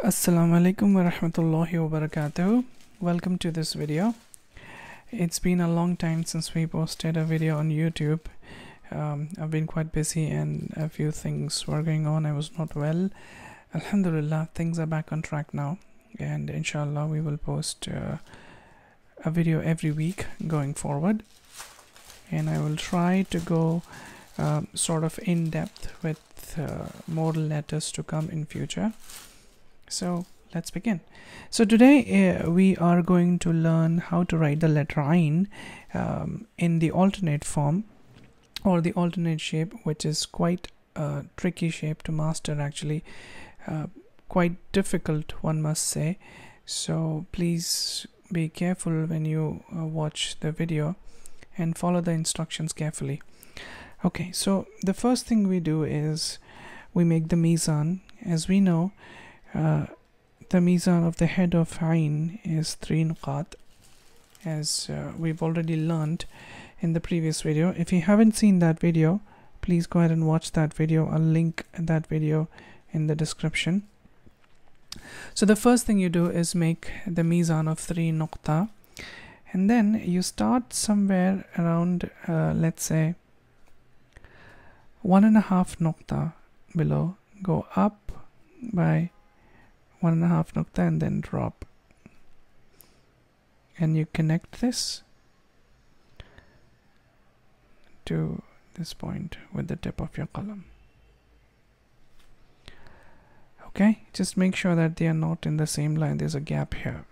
Assalamu alaikum wa rahmatullahi wa barakatuh. Welcome to this video. It's been a long time since we posted a video on YouTube. I've been quite busy and a few things were going on. I was not well. Alhamdulillah, things are back on track now, and inshallah we will post a video every week going forward, and I will try to go sort of in depth with more letters to come in future. So let's begin. So today we are going to learn how to write the letter Ain in the alternate form or the alternate shape, which is quite a tricky shape to master, actually quite difficult, one must say. So please be careful when you watch the video and follow the instructions carefully. Okay, so the first thing we do is we make the mison. As we know, the mizan of the head of Ain is 3 nuqat, as we've already learned in the previous video. If you haven't seen that video, please go ahead and watch that video. I'll link that video in the description. So the first thing you do is make the mizan of 3 nuqta, and then you start somewhere around let's say 1.5 nuqta below, go up by 1.5 nuqta and then drop, and you connect this to this point with the tip of your qalam. Okay, just make sure that they are not in the same line. There's a gap here.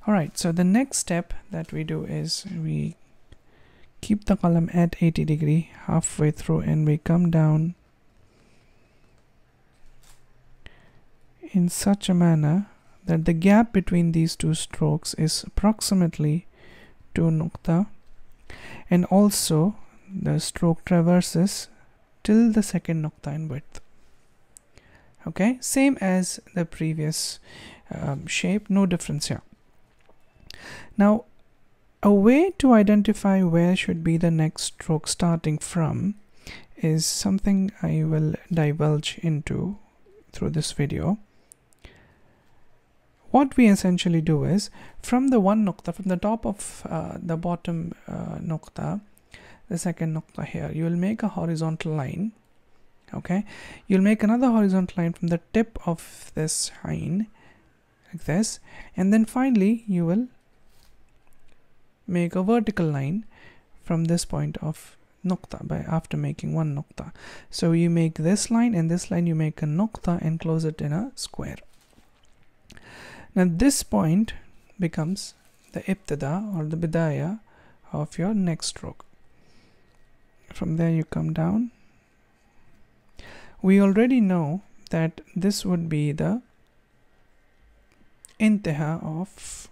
Alright, so the next step that we do is we keep the qalam at 80 degree halfway through, and we come down in such a manner that the gap between these two strokes is approximately 2 nuqta, and also the stroke traverses till the second nuqta in width. Okay, same as the previous shape, no difference here. Now, a way to identify where should be the next stroke starting from is something I will divulge into through this video. What we essentially do is, from the one nuqta, from the top of the bottom nuqta, the second nuqta here, you will make a horizontal line. Okay, you'll make another horizontal line from the tip of this Ain, like this, and then finally you will make a vertical line from this point of nuqta by after making one nuqta. So you make this line and this line, you make a nuqta and close it in a square. Now this point becomes the ibtida or the bidaya of your next stroke. From there you come down. We already know that this would be the intiha of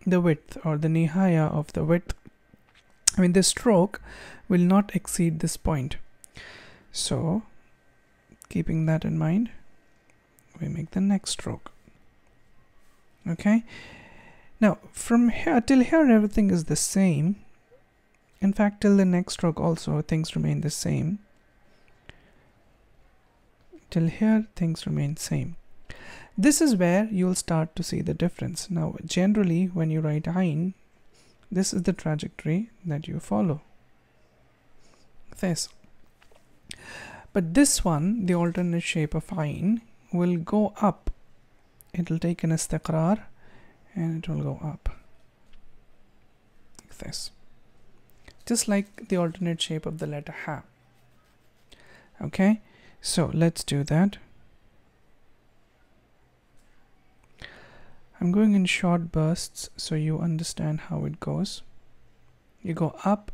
the width, or the nihaya of the width. I mean, the stroke will not exceed this point. So keeping that in mind, we make the next stroke. Okay, now from here till here everything is the same. In fact, till the next stroke also things remain the same. Till here things remain same. This is where you'll start to see the difference. Now generally when you write Ain, this is the trajectory that you follow, this. But this one, the alternate shape of Ain, will go up. It will take an istiqrar and it will go up like this, just like the alternate shape of the letter Ha. Okay, so let's do that. I'm going in short bursts so you understand how it goes. You go up,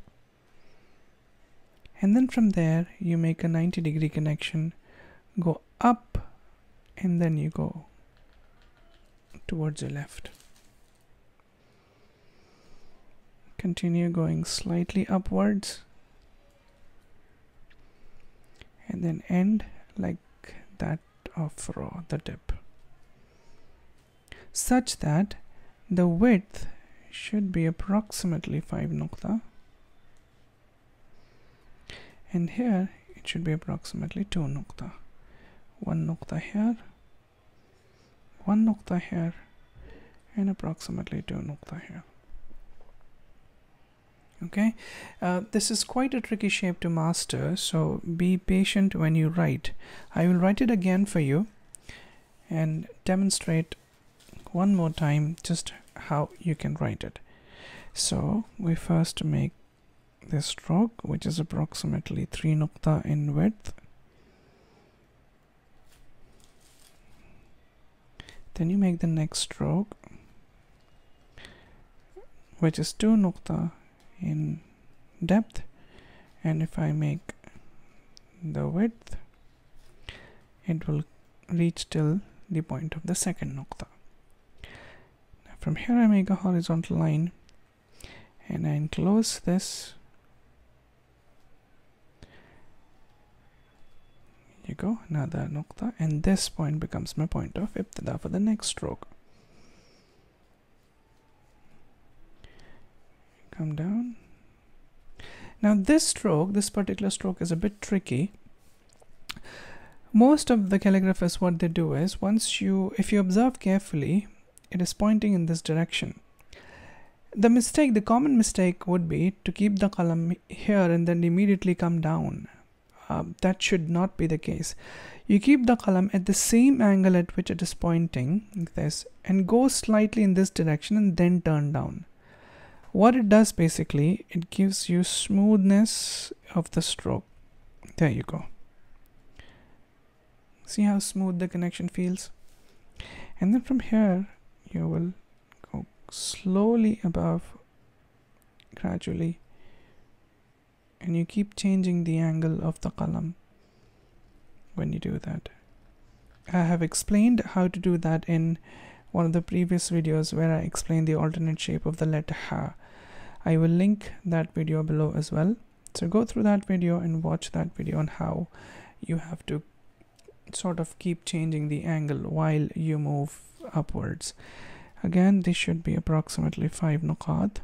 and then from there you make a 90 degree connection, go up, and then you go towards your left. Continue going slightly upwards, and then end like that of the tip, such that the width should be approximately 5 nuqta, and here it should be approximately 2 nuqta. 1 nuqta here 1 nuqta here, and approximately 2 nuqta here. Okay, this is quite a tricky shape to master, so be patient when you write. I will write it again for you and demonstrate one more time just how you can write it. So we first make this stroke, which is approximately 3 nuqta in width. Then you make the next stroke, which is 2 nuqta in depth, and if I make the width, it will reach till the point of the second nuqta. Now from here I make a horizontal line and I enclose this. Here you go, another nuqta, and this point becomes my point of ibtida for the next stroke. Come down. Now this particular stroke is a bit tricky. Most of the calligraphers, what they do is, if you observe carefully, it is pointing in this direction. The common mistake would be to keep the qalam here and then immediately come down. That should not be the case. You keep the qalam at the same angle at which it is pointing, like this, and go slightly in this direction and then turn down. What it does basically, it gives you smoothness of the stroke. There you go. See how smooth the connection feels? And then from here, you will go slowly above, gradually, and you keep changing the angle of the qalam when you do that. I have explained how to do that in one of the previous videos where I explained the alternate shape of the letter ha. I will link that video below as well. So go through that video and watch that video on how you have to sort of keep changing the angle while you move upwards. Again, this should be approximately 5 nuqat.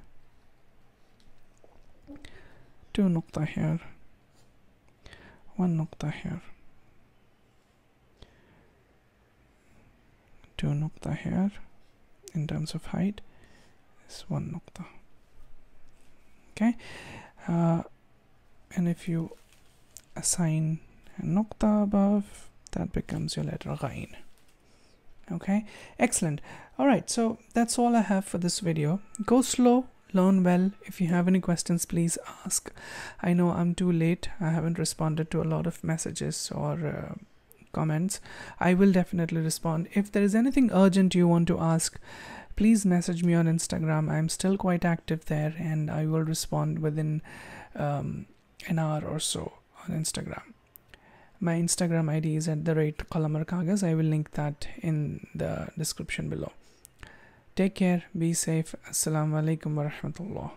2 nuqta here, 1 nuqta here, 2 nuqta here. In terms of height, is 1 nuqta. Okay, and if you assign a nuqta above, that becomes your letter ghain. Okay, excellent. All right, so that's all I have for this video. Go slow, learn well. If you have any questions, please ask. I know I'm too late. I haven't responded to a lot of messages or comments. I will definitely respond. If there is anything urgent you want to ask, please message me on Instagram. I'm still quite active there and I will respond within an hour or so on Instagram. My Instagram ID is @qalamarkagaz. I will link that in the description below. Take care, be safe. Assalamu alaikum wa rahmatullah.